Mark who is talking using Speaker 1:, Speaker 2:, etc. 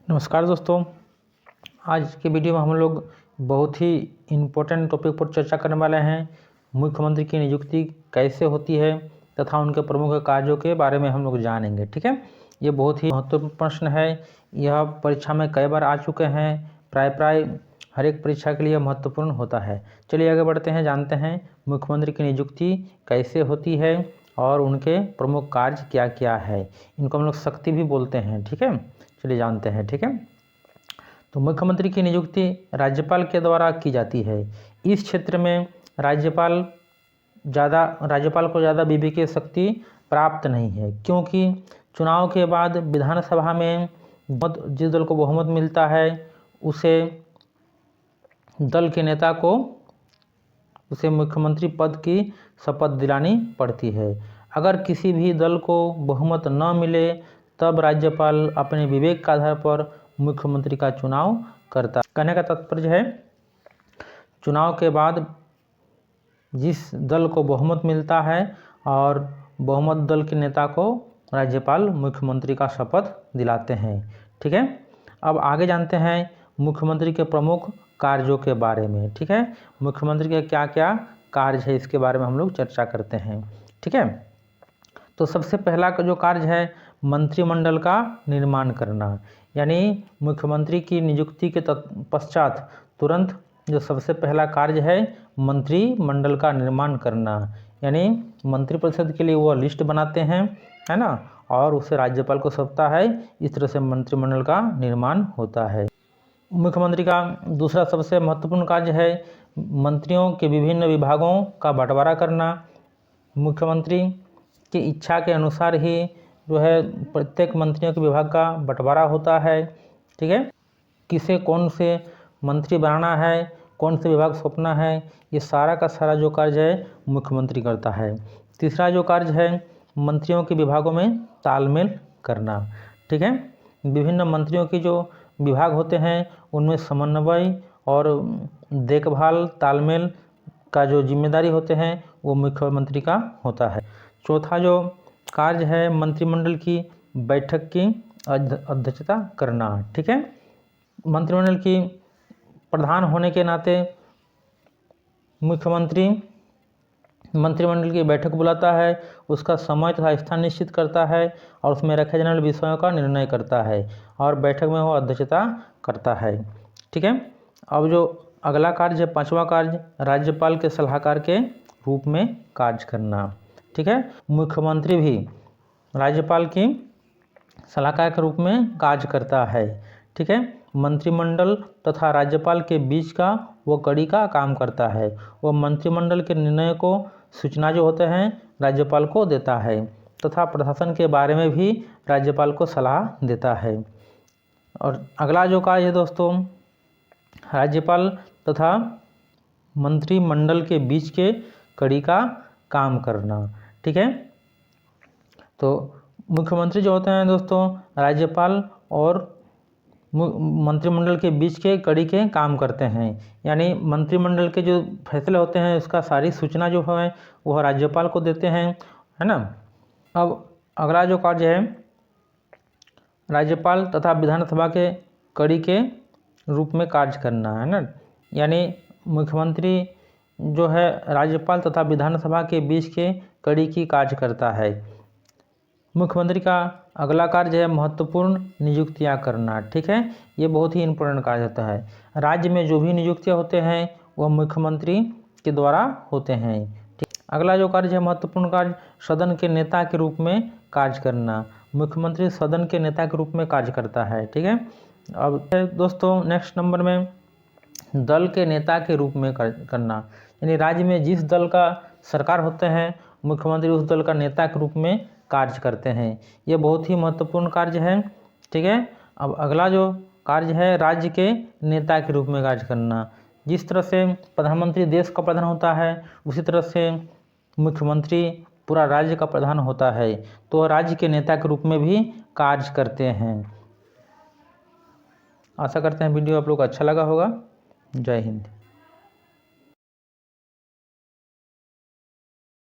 Speaker 1: नमस्कार दोस्तों, आज के वीडियो में हम लोग बहुत ही इम्पोर्टेंट टॉपिक पर चर्चा करने वाले हैं। मुख्यमंत्री की नियुक्ति कैसे होती है तथा उनके प्रमुख कार्यों के बारे में हम लोग जानेंगे। ठीक है, ये बहुत ही महत्वपूर्ण प्रश्न है। यह परीक्षा में कई बार आ चुके हैं। प्राय हर एक परीक्षा के लिए महत्वपूर्ण होता है। चलिए आगे बढ़ते हैं, जानते हैं मुख्यमंत्री की नियुक्ति कैसे होती है और उनके प्रमुख कार्य क्या क्या है। इनको हम लोग शक्ति भी बोलते हैं। ठीक है, चलिए जानते हैं। ठीक है, तो मुख्यमंत्री की नियुक्ति राज्यपाल के द्वारा की जाती है। इस क्षेत्र में राज्यपाल को ज़्यादा विवेकीय शक्ति प्राप्त नहीं है, क्योंकि चुनाव के बाद विधानसभा में जिस दल को बहुमत मिलता है उसे दल के नेता को उसे मुख्यमंत्री पद की शपथ दिलानी पड़ती है। अगर किसी भी दल को बहुमत न मिले तब राज्यपाल अपने विवेक के आधार पर मुख्यमंत्री का चुनाव करता है। कहने का तात्पर्य है, चुनाव के बाद जिस दल को बहुमत मिलता है और बहुमत दल के नेता को राज्यपाल मुख्यमंत्री का शपथ दिलाते हैं। ठीक है, अब आगे जानते हैं मुख्यमंत्री के प्रमुख कार्यों के बारे में। ठीक है, मुख्यमंत्री के क्या क्या कार्य है इसके बारे में हम लोग चर्चा करते हैं। ठीक है, तो सबसे पहला जो कार्य है मंत्रिमंडल का निर्माण करना, यानी मुख्यमंत्री की नियुक्ति के पश्चात तुरंत जो सबसे पहला कार्य है मंत्रिमंडल का निर्माण करना, यानी मंत्रिपरिषद के लिए वो लिस्ट बनाते हैं, है ना, और उसे राज्यपाल को सौंपता है। इस तरह से मंत्रिमंडल का निर्माण होता है। मुख्यमंत्री का दूसरा सबसे महत्वपूर्ण कार्य है मंत्रियों के विभिन्न विभागों का बंटवारा करना। मुख्यमंत्री की इच्छा के अनुसार ही जो है प्रत्येक मंत्रियों के विभाग का बंटवारा होता है। ठीक है, किसे कौन से मंत्री बनाना है, कौन से विभाग सौंपना है, ये सारा का सारा जो कार्य है मुख्यमंत्री करता है। तीसरा जो कार्य है मंत्रियों के विभागों में तालमेल करना। ठीक है, विभिन्न मंत्रियों के जो विभाग होते हैं उनमें समन्वय और देखभाल तालमेल का जो जिम्मेदारी होते हैं वो मुख्यमंत्री का होता है। चौथा जो कार्य है मंत्रिमंडल की बैठक की अध्यक्षता करना। ठीक है, मंत्रिमंडल की प्रधान होने के नाते मुख्यमंत्री मंत्रिमंडल की बैठक बुलाता है, उसका समय तथा स्थान निश्चित करता है और उसमें रखे जाने वाले विषयों का निर्णय करता है और बैठक में वो अध्यक्षता करता है। ठीक है, अब जो अगला कार्य है पांचवा कार्य राज्यपाल के सलाहकार के रूप में कार्य करना। ठीक है, मुख्यमंत्री भी राज्यपाल की सलाहकार के रूप में कार्य करता है। ठीक है, मंत्रिमंडल तथा राज्यपाल के बीच का वो कड़ी का काम करता है। वो मंत्रिमंडल के निर्णय को सूचना जो होते हैं राज्यपाल को देता है तथा प्रशासन के बारे में भी राज्यपाल को सलाह देता है। और अगला जो कार्य है दोस्तों राज्यपाल तथा मंत्रिमंडल के बीच के कड़ी का काम करना। ठीक है, तो मुख्यमंत्री जो होते हैं दोस्तों राज्यपाल और मंत्रिमंडल के बीच के कड़ी के काम करते हैं, यानी मंत्रिमंडल के जो फैसले होते हैं उसका सारी सूचना जो है वह राज्यपाल को देते हैं, है ना। अब अगला जो कार्य है राज्यपाल तथा विधानसभा के कड़ी के रूप में कार्य करना, है ना, यानी मुख्यमंत्री जो है राज्यपाल तथा विधानसभा के बीच के कड़ी की कार्य करता है। मुख्यमंत्री का अगला कार्य है महत्वपूर्ण नियुक्तियां करना। ठीक है, ये बहुत ही इम्पोर्टेंट कार्य होता है। राज्य में जो भी नियुक्तियां होते हैं वह मुख्यमंत्री के द्वारा होते हैं। ठीक, अगला जो कार्य है महत्वपूर्ण कार्य सदन के नेता के रूप में कार्य करना। मुख्यमंत्री सदन के नेता के रूप में कार्य करता है। ठीक है, अब दोस्तों नेक्स्ट नंबर में दल के नेता के रूप में करना, यानी राज्य में जिस दल का सरकार होते हैं मुख्यमंत्री उस दल का नेता के रूप में कार्य करते हैं। ये बहुत ही महत्वपूर्ण कार्य है। ठीक है, अब अगला जो कार्य है राज्य के नेता के रूप में कार्य करना। जिस तरह से प्रधानमंत्री देश का प्रधान होता है उसी तरह से मुख्यमंत्री पूरा राज्य का प्रधान होता है, तो राज्य के नेता के रूप में भी कार्य करते हैं। आशा करते हैं वीडियो आप लोग को अच्छा लगा होगा। जय हिंद।